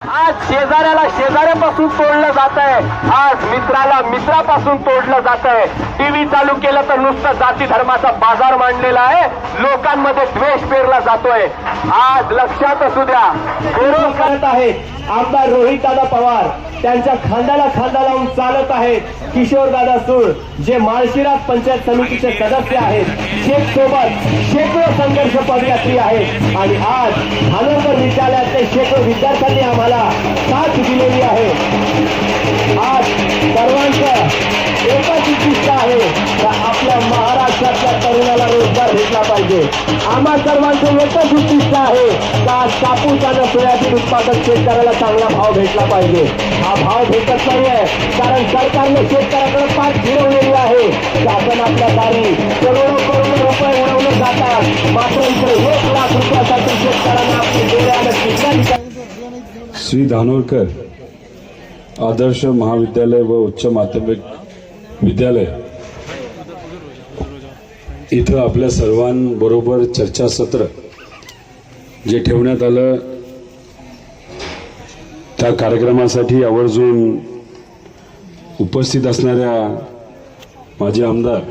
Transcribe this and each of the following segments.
आज शेजाऱ्याला शेजाऱ्यापासून तोडलं जात आहे, आज मित्राला मित्रापासून तोडलं जात आहे. टीव्ही चालू केलं तर नुसतं जाती धर्माचा बाजार मांडलेला आहे, लोकांमध्ये द्वेष पेरला जातोय. आज लक्षात असू द्या, विरोध करत आहेत आमदार रोहितदादा पवार, त्यांच्या खांद्याला खांदा लावून चालत आहेत किशोरदादा सूळ, जे माळशिरस पंचायत समितीचे सदस्य आहेत. शेख सोबत शेकडो संघर्ष पदयात्री आहेत आणि आज धानोरकर विद्यालयातले शेकडो विद्यार्थ्यांनी आम्हाला साथ दिलेली आहे. आज सर्वांचं एकच उद्दिष्ट आहे की आपल्या महाराष्ट्रातल्या तरुणाला रोजगार भेटला पाहिजे. आम्हा सर्वांचं एकच उद्दिष्ट आहे की आज कापूस आणि सोयाबीन उत्पादक शेतकऱ्याला चांगला भाव भेटला पाहिजे. हा भाव भेटत नाहीये कारण सरकारने शेतकऱ्याकडे पाठ फिरवलेली आहे की आपण आपल्या दारी करोडो रुपये उडवले जातात, मात्र इकडे 1 लाख रुपयासाठी शेतकऱ्यांना आपली डोळ्यानं श्री धानोरकर आदर्श महाविद्यालय व उच्च माध्यमिक विद्यालय इथं आपल्या सर्वांबरोबर चर्चासत्र जे ठेवण्यात आलं त्या कार्यक्रमासाठी आवर्जून उपस्थित असणाऱ्या माजी आमदार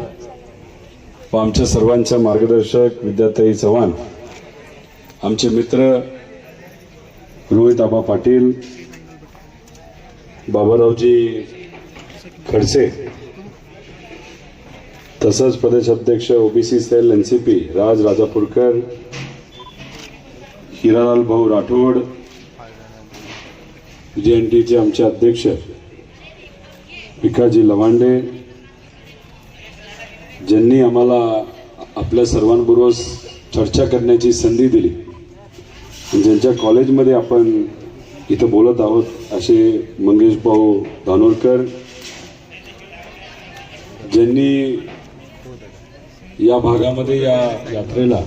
व आमच्या सर्वांच्या मार्गदर्शक विद्याताई चव्हाण, आमचे मित्र रोहित आबा पाटील, बाबारावजी खडसे, तसंच प्रदेशाध्यक्ष ओबीसी सेल एनसीपी राज राजापूरकर, हिरालाल भाऊ राठोड, जेएनटीचे आमचे अध्यक्ष भिकाजी लवांडे, ज्यांनी आम्हाला आपल्या सर्वांबरोबर चर्चा करण्याची संधी दिली, ज्यांच्या कॉलेजमध्ये आपण इथं बोलत आहोत, असे मंगेश भाऊ धानोरकर, ज्यांनी या भागामध्ये या यात्रेला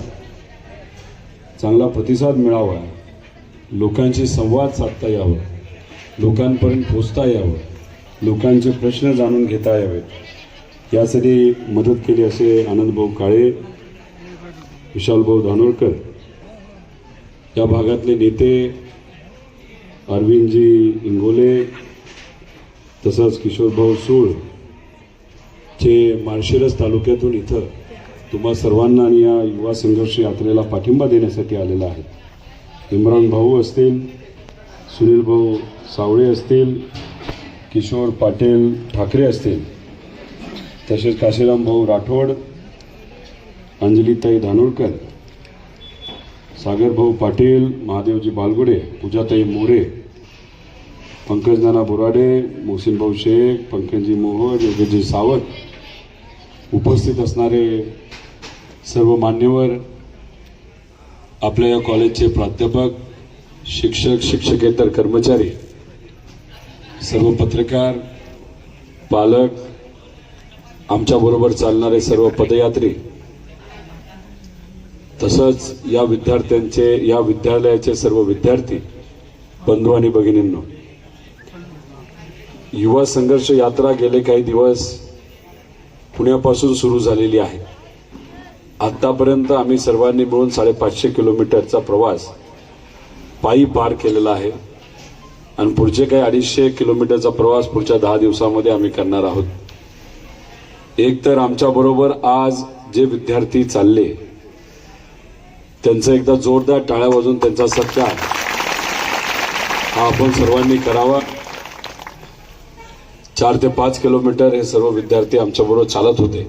चांगला प्रतिसाद मिळावा, लोकांशी संवाद साधता यावा, लोकांपर्यंत पोहोचता यावं, लोकांचे प्रश्न जाणून घेता यावेत, यासाठी मदत केली. असे आनंदभाऊ काळे, विशालभाऊ धानोरकर, या भागातले नेते अरविंदजी इंगोले, तसंच किशोरभाऊ सूळ, जे माळशिरस तालुक्यातून इथं तुम्हा सर्वांना आणि या युवा संघर्ष यात्रेला पाठिंबा देण्यासाठी आलेला आहे. इम्रान भाऊ असतील, सुनील भाऊ सावळे असतील, किशोर पाटील ठाकरे असतील, तसेच काशीराम भाऊ राठोड, अंजलीताई धानोरकर, सागर भाऊ पाटील, महादेवजी बालगुडे, पूजाताई मोरे, पंकज नाना बोराडे, मोहसिन भाऊ शेख, पंकजी मोहर, योगेशजी सावंत, उपस्थित असणारे सर्व मान्यवर, आपल्या या कॉलेजचे प्राध्यापक, शिक्षक, शिक्षकेतर कर्मचारी, सर्व पत्रकार, पालक, आमच्याबरोबर चालणारे सर्व पदयात्री, तसंच या विद्यालयाचे सर्व विद्यार्थी बंधू आणि भगिनींनो, युवा संघर्ष यात्रा गेले काही दिवस पुण्यापासून सुरू झालेली आहे. आतापर्यंत आम्ही सर्वांनी मिळून 550 किलोमीटरचा प्रवास पायी पार केलेला आहे आणि पुढचे काही 250 किलोमीटरचा प्रवास पुढच्या 10 दिवसांमध्ये आम्ही करणार आहोत. एक तर आमच्याबरोबर आज जे विद्यार्थी चालले त्यांचा एकदा जोरदार टाळ्या वाजवून त्यांचा सत्कार हा आपण सर्वांनी करावा. 4 ते 5 किलोमीटर हे सर्व विद्यार्थी आमच्याबरोबर चालत होते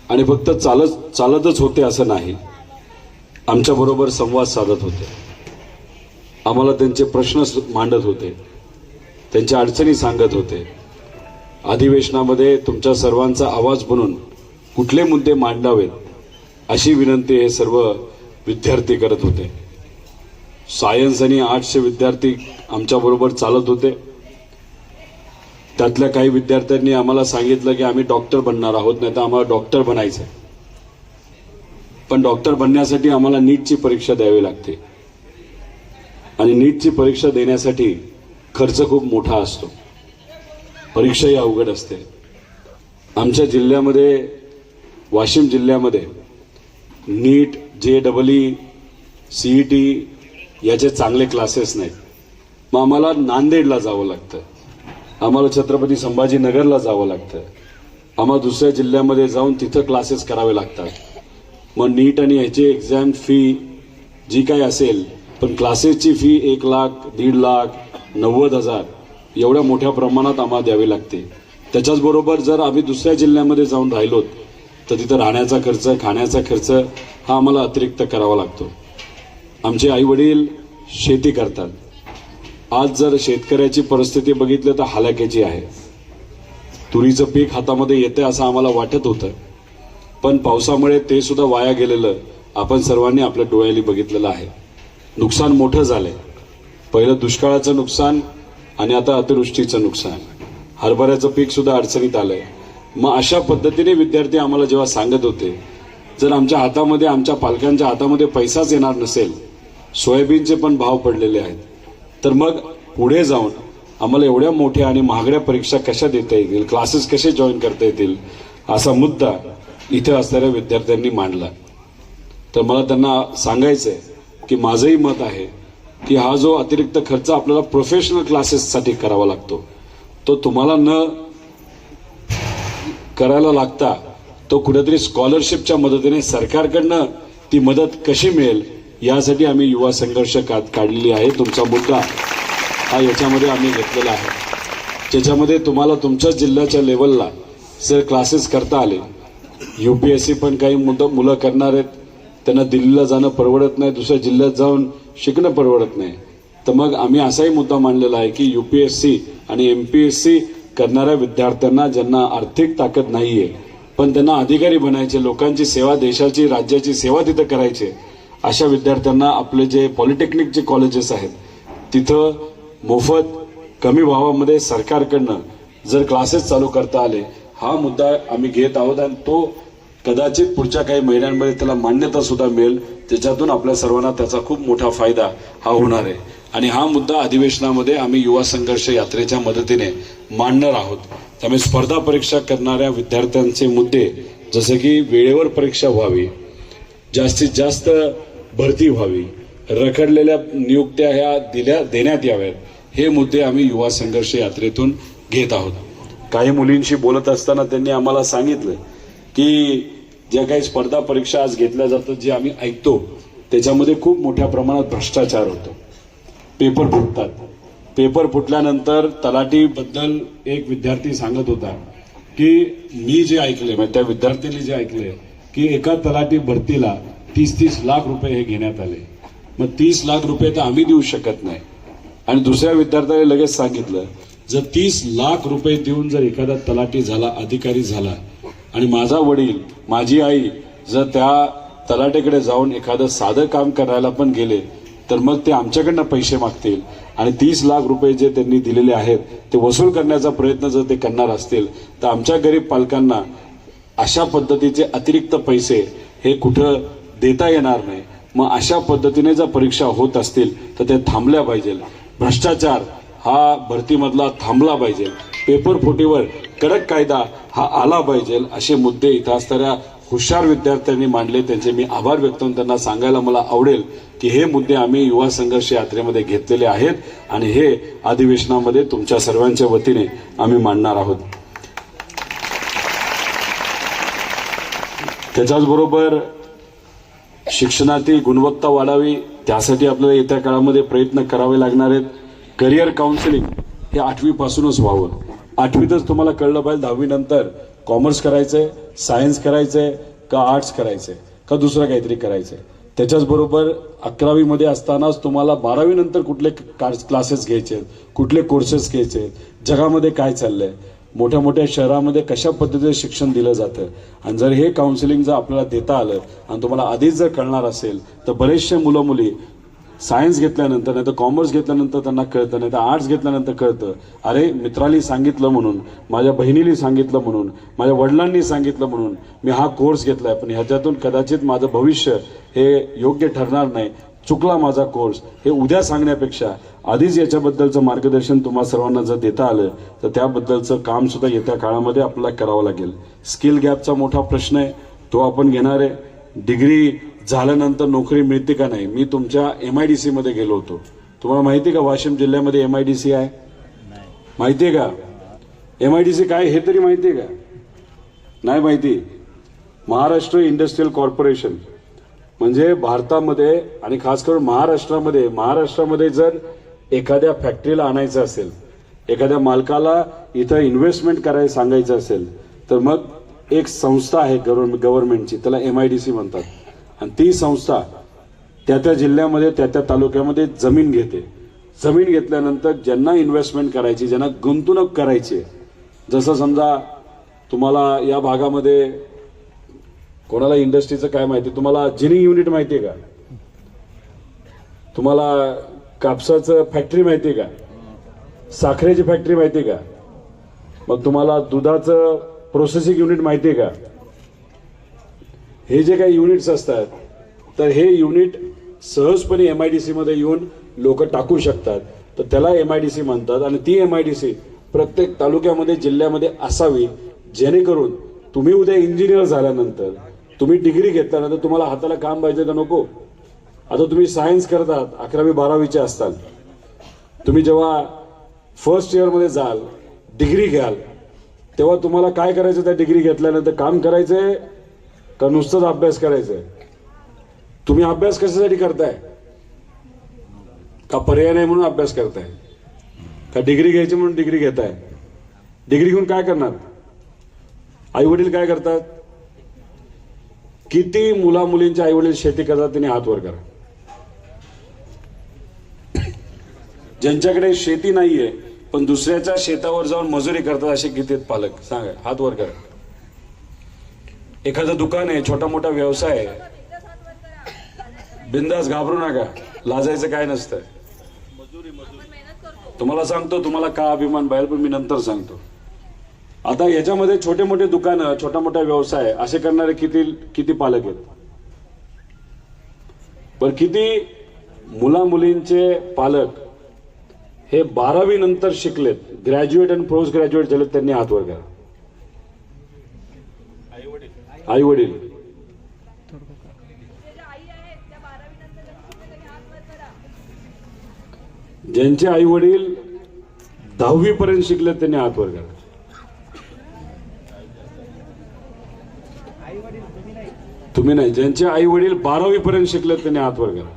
आणि फक्त चालतच होते असं नाही, आमच्याबरोबर संवाद साधत होते, आम्हाला त्यांचे प्रश्न मांडत होते, त्यांच्या अडचणी सांगत होते. अधिवेशनामध्ये तुमच्या सर्वांचा आवाज बनून कुठले मुद्दे मांडावेत अशी विनंती हे सर्व विद्यार्थी करत होते. सायन्स आणि आर्ट्सचे विद्यार्थी आमच्याबरोबर चालत होते. त्यातल्या काही विद्यार्थ्यांनी आम्हाला सांगितलं की आम्ही डॉक्टर बनणार आहोत, नाही तर आम्हाला डॉक्टर बनायचं, पण डॉक्टर बनण्यासाठी आम्हाला नीटची परीक्षा द्यावी लागते आणि नीटची परीक्षा देण्यासाठी खर्च खूप मोठा असतो, परीक्षाही अवघड असते. आमच्या जिल्ह्यामध्ये, वाशिम जिल्ह्यामध्ये नीट, JEE, CET याचे चांगले क्लासेस नाहीत. मग आम्हाला नांदेडला जावं लागतं, आम्हाला छत्रपती संभाजीनगरला जावं लागतं, आम्हाला दुसऱ्या जिल्ह्यामध्ये जाऊन तिथं क्लासेस करावे लागतात. मग नीट आणि ह्याची एक्झाम फी जी काही असेल, पण क्लासेसची फी 1 लाख, 1.5 लाख, 90,000 एवढ्या मोठ्या प्रमाणात आम्हाला द्यावी लागते. त्याच्याच बरोबर जर आम्ही दुसऱ्या जिल्ह्यामध्ये जाऊन राहिलोत तर तिथं राहण्याचा खर्च, खाण्याचा खर्च हा आम्हाला अतिरिक्त करावा लागतो. आमचे आई वडील शेती करतात. आज जर शेतकऱ्याची परिस्थिती बघितली तर हालाकीची आहे. तुरीचं पीक हातामध्ये येते असं आम्हाला वाटत होतं, पण पावसामुळे ते सुद्धा वाया गेलेलं आपण सर्वांनी आपल्या डोळ्यांनी बघितलेलं आहे. नुकसान मोठं झालंय. पहिलं दुष्काळाचं नुकसान आणि आता अतिवृष्टीचं नुकसान. हरभऱ्याचं पीक सुद्धा अडचणीत आलंय. मग अशा पद्धतीने विद्यार्थी आम्हाला जेव्हा सांगत होते, जर आमच्या हातामध्ये, आमच्या पालकांच्या हातामध्ये पैसाच येणार नसेल, सोयाबीनचे पण भाव पडलेले आहेत, तर मग पुढे जाऊन आम्हाला एवढ्या मोठ्या आणि महागड्या परीक्षा कशा देता येतील, क्लासेस कसे जॉईन करता येतील, असा मुद्दा इथे असणाऱ्या विद्यार्थ्यांनी मांडला. तर मला त्यांना सांगायचं आहे की माझंही मत आहे की हा जो अतिरिक्त खर्च आपल्याला प्रोफेशनल क्लासेससाठी करावा लागतो, तो तुम्हाला न करायला लागता तो कुठेतरी स्कॉलरशिपच्या मदतीने सरकारकडनं ती मदत कशी मिळेल यासाठी आम्ही युवा संघर्ष काढलेली आहे. तुमचा मुद्दा हा याच्यामध्ये आम्ही घेतलेला आहे, ज्याच्यामध्ये तुम्हाला तुमच्या जिल्ह्याच्या लेवलला जर क्लासेस करता आले. UPSC पण काही मुलं करणार आहेत, त्यांना दिल्लीला जाणं परवडत नाही, दुसऱ्या जिल्ह्यात जाऊन शिकणं परवडत नाही. तर मग आम्ही असाही मुद्दा मांडलेला आहे की UPSC आणि MPSC करणाऱ्या विद्यार्थ्यांना, ज्यांना आर्थिक ताकद नाहीये पण त्यांना अधिकारी बनायचे, लोकांची सेवा, देशाची, राज्याची सेवा तिथं करायचे, अशा विद्यार्थ्यांना आपले जे पॉलिटेक्निकचे कॉलेजेस आहेत तिथं मोफत कमी भावामध्ये सरकारकडनं जर क्लासेस चालू करता आले, हा मुद्दा आम्ही घेत आहोत. आणि तो कदाचित पुढच्या काही महिन्यांमध्ये त्याला मान्यता सुद्धा मिळेल, त्याच्यातून आपल्या सर्वांना त्याचा खूप मोठा फायदा हा होणार आहे. आणि हा मुद्दा अधिवेशनामध्ये आम्ही युवा संघर्ष यात्रेच्या मदतीने मांडणार आहोत. त्यामुळे स्पर्धा परीक्षा करणाऱ्या विद्यार्थ्यांचे मुद्दे, जसे की वेळेवर परीक्षा व्हावी, जास्तीत जास्त भरती व्हावी, रखडलेल्या नियुक्त्या ह्या देण्यात याव्यात, हे मुद्दे आम्ही युवा संघर्ष यात्रेतून घेत आहोत. काही मुलींशी बोलत असताना त्यांनी आम्हाला सांगितलं की ज्या काही स्पर्धा परीक्षा आज घेतल्या जातात, जे आम्ही ऐकतो त्याच्यामध्ये खूप मोठ्या प्रमाणात भ्रष्टाचार होतो. पेपर फुटतात. पेपर फुटल्यानंतर तलाठीबद्दल एक विद्यार्थी सांगत होता की मी जे ऐकले, म्हणजे त्या विद्यार्थ्यांनी जे ऐकले की एका तलाठी भरतीला 30-30 लाख रुपये हे घेण्यात आले. मग 30 लाख रुपये तर आम्ही देऊ शकत नाही. आणि दुसऱ्या विद्यार्थ्याने लगेच सांगितलं, जर 30 लाख रुपये देऊन जर एखादा तलाठी झाला, अधिकारी झाला, आणि माझा वडील, माझी आई जर त्या तलाठीकडे जाऊन एखादं साधं काम करायला पण गेले तर मग ते आमच्याकडनं पैसे मागतील, आणि 30 लाख रुपये जे त्यांनी दिलेले आहेत ते वसूल करण्याचा प्रयत्न जर ते करणार असतील तर आमच्या गरीब पालकांना अशा पद्धतीचे अतिरिक्त पैसे हे कुठं देता येणार नाही. मग अशा पद्धतीने जर परीक्षा होत असतील तर ते थांबल्या पाहिजे. भ्रष्टाचार हा भरतीमधला थांबला पाहिजे. पेपर फुटीवर कडक कायदा हा आला पाहिजे. असे मुद्दे इथं असणाऱ्या हुशार विद्यार्थ्यांनी मांडले, त्यांचे मी आभार व्यक्त करून त्यांना सांगायला मला आवडेल की हे मुद्दे आम्ही युवा संघर्ष यात्रेमध्ये घेतलेले आहेत आणि हे अधिवेशनामध्ये तुमच्या सर्वांच्या वतीने आम्ही मांडणार आहोत. त्याच्याचबरोबर शिक्षणातील गुणवत्ता वाढावी, त्यासाठी आपल्याला येत्या काळामध्ये प्रयत्न करावे लागणार आहेत. करिअर काउन्सिलिंग हे 8वी पासूनच व्हावं. 8वीतच तुम्हाला कळलं पाहिजे 10वी नंतर कॉमर्स करायचंय, सायन्स करायचंय का आर्ट्स करायचंय का दुसरं काहीतरी करायचंय. त्याच्याचबरोबर 11वी मध्ये असतानाच तुम्हाला 12वी नंतर कुठले क्लासेस घ्यायचे, कुठले कोर्सेस घ्यायचे, जगामध्ये काय चाललंय, मोठ्या मोठ्या शहरामध्ये कशा पद्धतीचं शिक्षण दिलं जातं. आणि जर हे काउन्सिलिंग जर आपल्याला देता आलं आणि तुम्हाला आधीच जर कळणार असेल तर बरेचसे मुलं मुली सायन्स घेतल्यानंतर, नाही तर कॉमर्स घेतल्यानंतर त्यांना कळतं, नाही तर आर्ट्स घेतल्यानंतर कळतं, अरे मित्रांनी सांगितलं म्हणून, माझ्या बहिणीने सांगितलं म्हणून, माझ्या वडिलांनी सांगितलं म्हणून मी हा कोर्स घेतलाय, पण ह्याच्यातून कदाचित माझं भविष्य हे योग्य ठरणार नाही, चुकला माझा कोर्स, हे उद्या सांगण्यापेक्षा आधीच याच्याबद्दलचं मार्गदर्शन तुम्हा सर्वांना जर देता आलं तर त्याबद्दलचं काम सुद्धा येत्या काळामध्ये आपल्याला करावं लागेल. स्किल गॅपचा मोठा प्रश्न आहे, तो आपण घेणार आहे. डिग्री झाल्यानंतर नोकरी मिळते का नाही. मी तुमच्या MIDC मध्ये गेलो होतो, तुम्हाला माहिती आहे का वाशिम जिल्ह्यामध्ये MIDC आहे? माहिती आहे का? MIDC काय हे तरी माहिती आहे का? नाही माहिती. महाराष्ट्र इंडस्ट्रियल कॉर्पोरेशन म्हणजे भारतामध्ये आणि खास करून महाराष्ट्रामध्ये जर एखाद्या फॅक्टरीला आणायचं असेल, एखाद्या मालकाला इथं इन्व्हेस्टमेंट करायला सांगायचं असेल, तर मग एक संस्था आहे गव्हर्नमेंटची, त्याला MIDC म्हणतात. आणि ती संस्था त्या जिल्ह्यामध्ये त्या तालुक्यामध्ये जमीन घेते. जमीन घेतल्यानंतर ज्यांना इन्व्हेस्टमेंट करायची, ज्यांना गुंतवणूक करायची, जसं समजा तुम्हाला या भागामध्ये कोणाला इंडस्ट्रीचं काय माहिती, तुम्हाला जिनिंग युनिट माहिती आहे का? तुम्हाला कापसाचं फॅक्टरी माहिती आहे का? साखरेची फॅक्टरी माहिती आहे का? मग तुम्हाला दुधाचं प्रोसेसिंग युनिट माहिती आहे का? हे जे काही युनिट्स असतात, तर हे युनिट सहजपणे MIDC मध्ये येऊन लोक टाकू शकतात. तर त्याला MIDC म्हणतात. आणि ती MIDC प्रत्येक तालुक्यामध्ये, जिल्ह्यामध्ये असावी, जेणेकरून तुम्ही उद्या इंजिनियर झाल्यानंतर, तुम्ही डिग्री घेतल्यानंतर तुम्हाला हाताला काम पाहिजे का नको? आता तुम्ही सायन्स करतात, 11वी 12वीचे असताल, तुम्ही जेव्हा फर्स्ट इयरमध्ये जाल, डिग्री घ्याल, तेव्हा तुम्हाला काय करायचं? त्या डिग्री घेतल्यानंतर काम करायचंय का नुसतंच अभ्यास करायचंय? तुम्ही अभ्यास कशासाठी करताय? का पर्याय नाही म्हणून अभ्यास करताय? का डिग्री घ्यायची म्हणून डिग्री घेताय? डिग्री घेऊन काय करणार? आई वडील काय करतात? किती मुला मुलींचे आई वडील शेती करतात? त्यांनी हात वर करा. ज्यांच्याकडे शेती नाहीये पण दुसऱ्याच्या शेतावर जाऊन मजुरी करतात असे किती आहेत पालक? सांगा, हात वर करा. एखादं दुकान आहे, छोटा मोठा व्यवसाय आहे, बिंदास, घाबरू नका, लाजायचं काय नसतं. तुम्हाला सांगतो, तुम्हाला का अभिमान बाहेर, पण मी नंतर सांगतो. आता याच्यामध्ये छोटे मोठे दुकानं, छोटा मोठा व्यवसाय असे करणारे किती पालक आहेत? पण किती मुला मुलींचे पालक हे 12वी नंतर शिकलेत, ग्रॅज्युएट आणि पोस्ट ग्रॅज्युएट झालेत? त्यांनी हात वर करा. आई वडील. ज्यांचे आई वडील 10वी पर्यंत शिकलेत त्यांनी हात वर करा. तुम्ही नाही. ज्यांचे आई वडील 12वी पर्यंत शिकलेत त्यांनी हात वर करा.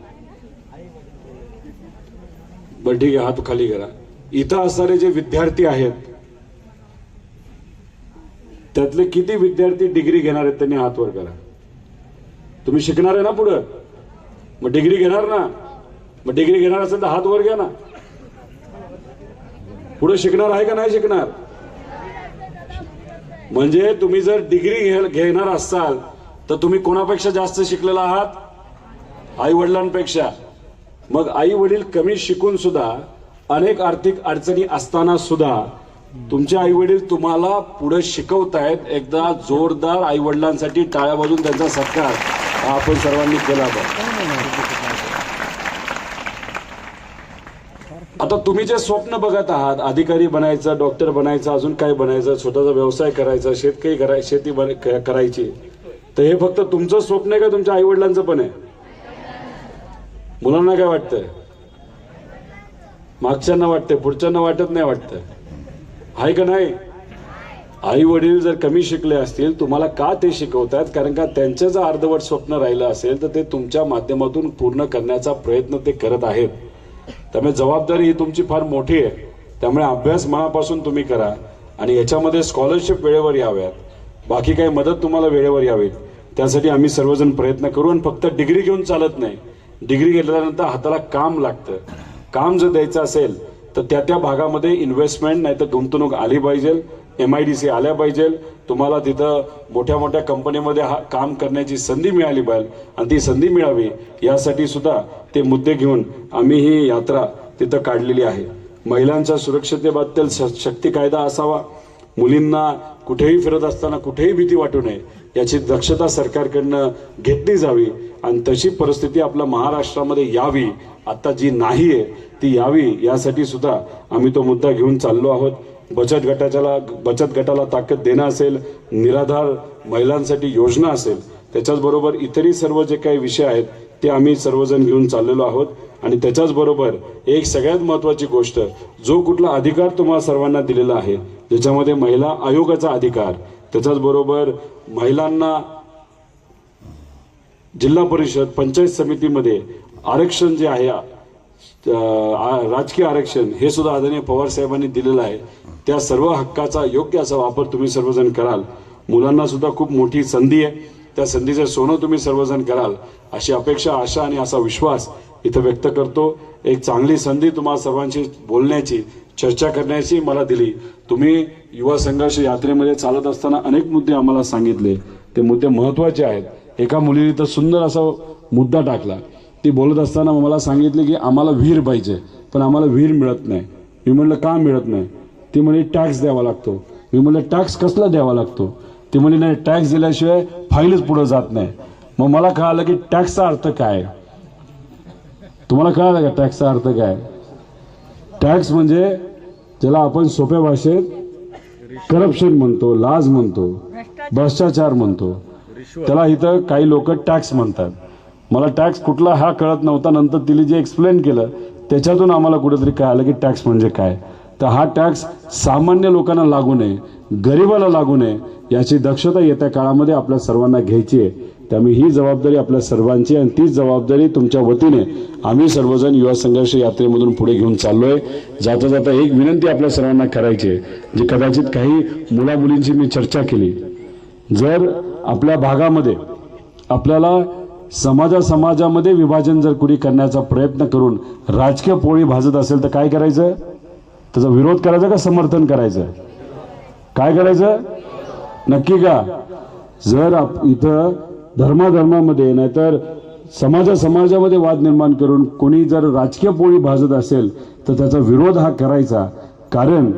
बरं ठीक आहे, हात खाली करा. इथं असणारे जे विद्यार्थी आहेत त्यातले किती विद्यार्थी डिग्री घेणार आहेत? त्यांनी हात वर करा. तुम्ही शिकणार आहे ना पुढं, मग डिग्री घेणार ना? मग डिग्री घेणार असेल तर हात वर घ्या ना. पुढे शिकणार आहे का नाही शिकणार? म्हणजे तुम्ही जर डिग्री घेणार असाल तर तुम्ही कोणापेक्षा जास्त शिकलेला आहात? आई वडिलांपेक्षा. मग आई वडील कमी शिकून सुद्धा, अनेक आर्थिक अडचणी असताना सुद्धा तुमचे आई वडील तुम्हाला पुढे शिकवतायत. एकदा जोरदार आई वडिलांसाठी टाळ्या वाजवून त्यांचा सत्कार आपण सर्वांनी केला पाहिजे. आता तुम्ही जे स्वप्न बघत आहात, अधिकारी बनायचं, डॉक्टर बनायचं, अजून काय बनायचं, स्वतःचा व्यवसाय करायचा, शेती करायची, तर हे फक्त तुमचं स्वप्न आहे का तुमच्या आई वडिलांचं पण आहे? मुलांना काय वाटतंय? मागच्यांना वाटतंय, पुढच्यांना वाटत नाही वाटतं? आहे का नाही? आई वडील जर कमी शिकले असतील, तुम्हाला का ते शिकवतात? कारण का त्यांचं जर अर्धवट स्वप्न राहिलं असेल तर ते तुमच्या माध्यमातून पूर्ण करण्याचा प्रयत्न ते करत आहेत. त्यामुळे जबाबदारी ही तुमची फार मोठी आहे. त्यामुळे अभ्यास मनापासून तुम्ही करा आणि याच्यामध्ये स्कॉलरशिप वेळेवर याव्यात, बाकी काही मदत तुम्हाला वेळेवर यावी, त्यासाठी आम्ही सर्वजण प्रयत्न करू. आणि फक्त डिग्री घेऊन चालत नाही. डिग्री घेतल्यानंतर हाताला काम लागतं. काम जर द्यायचं असेल तर त्या भागामध्ये इन्व्हेस्टमेंट नाही तर गुंतवणूक आली पाहिजे. MIDC आल्या पाहिजे. तुम्हाला तिथं मोठ्या मोठ्या कंपनीमध्ये काम करण्याची संधी मिळाली पाहिजे. आणि ती संधी मिळावी यासाठी सुद्धा ते मुद्दे घेऊन आम्ही ही यात्रा तिथं काढलेली आहे. महिलांच्या सुरक्षतेबद्दल शक्ती कायदा असावा. मुलींना कुठेही फिरत असताना कुठेही भीती वाटू नये याची दक्षता सरकारकडनं घेतली जावी. आणि तशी परिस्थिती आपल्या महाराष्ट्रामध्ये यावी, आता जी नाही आहे ती यावी, यासाठी सुद्धा आम्ही तो मुद्दा घेऊन चाललो आहोत. बचत गटाला ताकद देणं असेल, निराधार महिलांसाठी योजना असेल, त्याच्याचबरोबर इतरही सर्व जे काही विषय आहेत ते आम्ही सर्वजण घेऊन चाललेलो आहोत. आणि त्याच्याच बरोबर एक सगळ्यात महत्त्वाची गोष्ट, जो कुठला अधिकार तुम्हाला सर्वांना दिलेला आहे, ज्याच्यामध्ये महिला आयोगाचा अधिकार, त्याच्याच बरोबर महिलांना जिल्हा परिषद पंचायत समितीमध्ये आरक्षण जे आहे, राजकीय आरक्षण, हे सुद्धा आदरणीय पवार साहेबांनी दिलेलं आहे. त्या सर्व हक्काचा योग्य असा वापर तुम्ही सर्वजण कराल. मुलांना सुद्धा खूप मोठी संधी आहे, त्या संधीचं सोनं तुम्ही सर्वजण कराल अशी अपेक्षा, आशा आणि असा विश्वास इथं व्यक्त करतो. एक चांगली संधी तुम्हाला सर्वांशी बोलण्याची, चर्चा करण्याची मला दिली. तुम्ही युवा संघर्ष यात्रेमध्ये चालत असताना अनेक मुद्दे आम्हाला सांगितले, ते मुद्दे महत्त्वाचे आहेत. एका मुलीने तर सुंदर असा मुद्दा टाकला. ती बोलत असताना मला सांगितले की आम्हाला विहीर पाहिजे, पण आम्हाला विहीर मिळत नाही. मी म्हणलं का मिळत नाही? ती म्हणे टॅक्स द्यावा लागतो. मी म्हणलं टॅक्स कसला द्यावा लागतो? ती म्हणे नाही, टॅक्स दिल्याशिवाय फाईलच पुढे जात नाही. मग मला कळालं की टॅक्सचा अर्थ काय. तुम्हाला कळालं का टॅक्सचा अर्थ काय? टॅक्स म्हणजे ज्याला आपण सोप्या भाषेत करप्शन म्हणतो, लाज म्हणतो, भ्रष्टाचार म्हणतो, त्याला इथं काही लोक टॅक्स म्हणतात. मला टॅक्स कुठला हा कळत नव्हता. नंतर तिने जे एक्सप्लेन केलं त्याच्यातून आम्हाला कुठेतरी कळालं की टॅक्स म्हणजे काय. तर हा टॅक्स सामान्य लोकांना लागू नये, गरिबाला लागू नये, याची दक्षता येत्या काळामध्ये आपल्या सर्वांना घ्यायची आहे. त्यामुळे ही जबाबदारी आपल्या सर्वांची, आणि तीच जबाबदारी तुमच्या वतीने आम्ही सर्वजण युवा संघर्ष यात्रेमधून पुढे घेऊन चाललोय. जाता जाता एक विनंती आपल्या सर्वांना करायची आहे, जी कदाचित काही मुलामुलींची मी चर्चा केली. जर आपल्या भागामध्ये आपल्याला समाजामध्ये विभाजन जर कुणी करण्याचा प्रयत्न करून राजकीय पोळी भाजत असेल तर काय करायचं? त्याचा विरोध करायचा का समर्थन करायचं? काय करायचं? नक्की का? जर इथं धर्मामध्ये नाहीतर समाजामध्ये वाद निर्माण करून कोणी जर राजकीय पोळी भाजत असेल तर त्याचा विरोध हा करायचा. कारण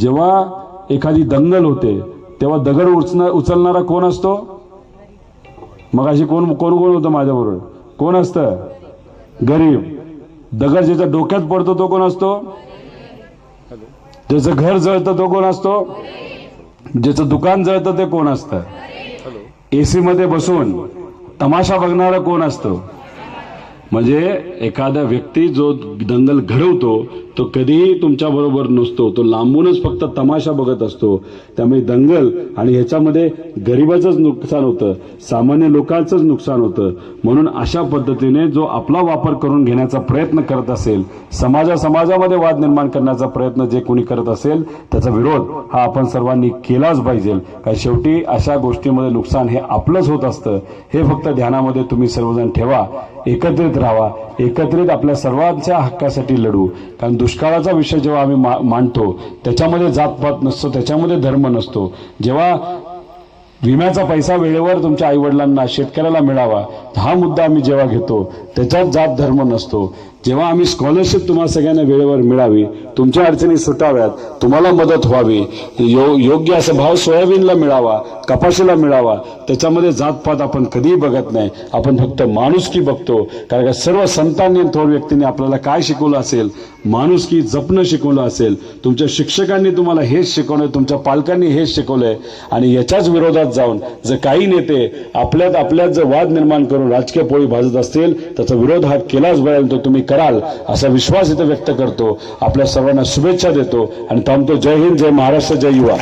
जेव्हा एखादी दंगल होते तेव्हा दगड उचलणारा कोण असतो? मग अशी कोण होतं माझ्याबरोबर? कोण असतं? गरीब. दगड ज्याच्या डोक्यात पडतो तो कोण असतो? ज्याचं घर जळतं तो कोण असतो? ज्याचं दुकान जळतं ते कोण असतं? एसी मध्ये बसून तमाशा बघणारा कोण असतो? म्हणजे एखादा व्यक्ती जो दंगल घडवतो तो कधीही तुमच्या बरोबर नसतो, तो लांबूनच फक्त तमाशा बघत असतो. त्यामुळे दंगल आणि ह्याच्यामध्ये गरिबाचंच नुकसान होतं, सामान्य लोकांचंच नुकसान होतं. म्हणून अशा पद्धतीने जो आपला वापर करून घेण्याचा प्रयत्न करत असेल, समाजामध्ये वाद निर्माण करण्याचा प्रयत्न जे कोणी करत असेल, त्याचा विरोध हा आपण सर्वांनी केलाच पाहिजे. कारण शेवटी अशा गोष्टीमध्ये नुकसान हे आपलंच होत असतं. हे फक्त ध्यानामध्ये तुम्ही सर्वजण ठेवा. एकत्रित राहा, एकत्रित आपल्या सर्वांच्या हक्कासाठी लढू. कारण दुष्काळाचा विषय जेव्हा आम्ही मांडतो त्याच्यामध्ये जातपात नसतो, त्याच्यामध्ये धर्म नसतो. जेव्हा विम्याचा पैसा वेळेवर तुमच्या आईवडिलांना, शेतकऱ्याला मिळावा, हा मुद्दा आम्ही जेव्हा घेतो त्याच्यात जात धर्म नसतो. जेव्हा आम्ही स्कॉलरशिप तुम्हाला सगळ्यांना वेळेवर मिळावी, तुमच्या अडचणी सुटाव्यात, तुम्हाला मदत व्हावी, योग्य असा भाव सोयाबीनला मिळावा, कपाशीला मिळावा, त्याच्यामध्ये जातपात आपण कधीही बघत नाही. आपण फक्त माणुसकी बघतो. कारण का सर्व संतांनी, थोर व्यक्तींनी आपल्याला काय शिकवलं असेल? माणुसकी जपणं शिकवलं असेल. तुमच्या शिक्षकांनी तुम्हाला हेच शिकवलंय, तुमच्या पालकांनी हेच शिकवलंय. आणि याच्याच विरोधात जाऊन जर काही नेते आपल्यात जर वाद निर्माण करून राजकीय पोळी भाजत असतील, त्याचा विरोध हा केलाच पाहिजे. तो तुम्ही कराल असा विश्वास इथं व्यक्त करतो. आपल्या सर्वांना शुभेच्छा देतो आणि थांबतो. जय हिंद, जय महाराष्ट्र, जय युवा.